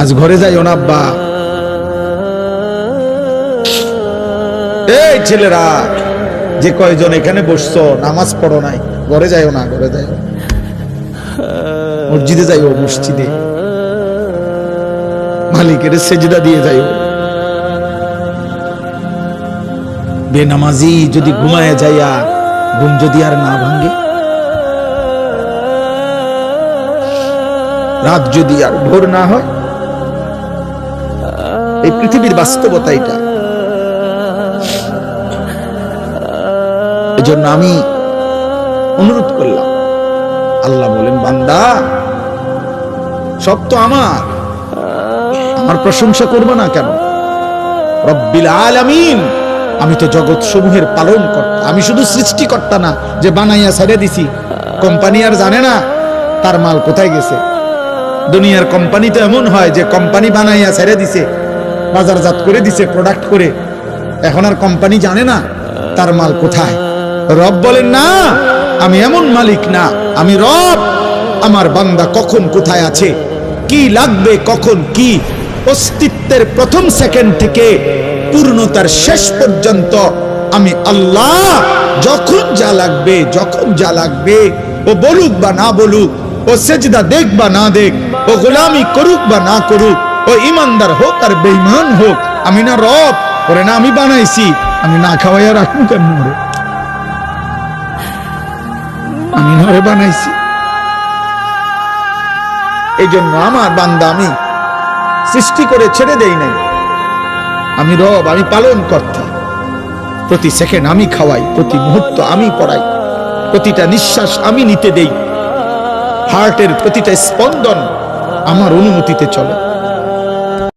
আজ ঘরে যাইও না আব্বা। এই ছেলেরা যে কয়জন এখানে বসছো নামাজ পড়ো নাই, ঘরে যাইও না, ঘরে যাইও, মসজিদে যাইও, মসজিদে মালিকের সেজদা দিয়ে যাইও। বেনামাজি যদি ঘুমায় যাইয়া ঘুম যদি আর না ভাঙ্গে, রাত যদি আর ভোর না হয়, এই পৃথিবীর বাস্তবতা এটা। এজন্য আমি অনুরোধ করলাম, আল্লাহ বলেন বান্দা সব তো আমার প্রশংসা করবে না কেন? রব্বিল আলামিন, আমি তো জগৎ সমূহের পালন কর্তা, আমি শুধু সৃষ্টিকর্তা না যে বানাইয়া ছেড়ে দিছি। কোম্পানি আর জানে না তার মাল কোথায় গেছে। দুনিয়ার কোম্পানি তো এমন হয় যে কোম্পানি বানাইয়া ছেড়ে দিছে, বাজারজাত করে দিছে প্রোডাক্ট করে, এখন আর কোম্পানি জানে না তার মাল কোথায়। রব বলেন না, আমি এমন মালিক না, আমি রব। আমার বান্দা কখন কোথায় আছে, কি লাগবে, কখন কি, অস্তিত্বের প্রথম সেকেন্ড থেকে পূর্ণতার শেষ পর্যন্ত আমি আল্লাহ যখন যা লাগবে, যখন যা লাগবে, ও বলুক বা না বলুক, ও সেজদা দেখ বা না দেখ, ও গোলামি করুক বা না করুক, ও ইমানদার হোক আর বেঈমান হোক, আমি না রব? ওরে না আমি বানাইছি, আমি না খাওয়াইয়া রাখবো কেমন? আমি না রে বানাইছি। এই জন্য আমার বান্দা আমি সৃষ্টি করে ছেড়ে দেই নাই, আমি রব, আমি পালন কর্তা। প্রতি সেকেন্ড আমি খাওয়াই, প্রতি মুহূর্ত আমি পড়াই, প্রতিটা নিঃশ্বাস আমি নিতে দেই, হার্টের প্রতিটা স্পন্দন আমার অনুমতিতে চলে।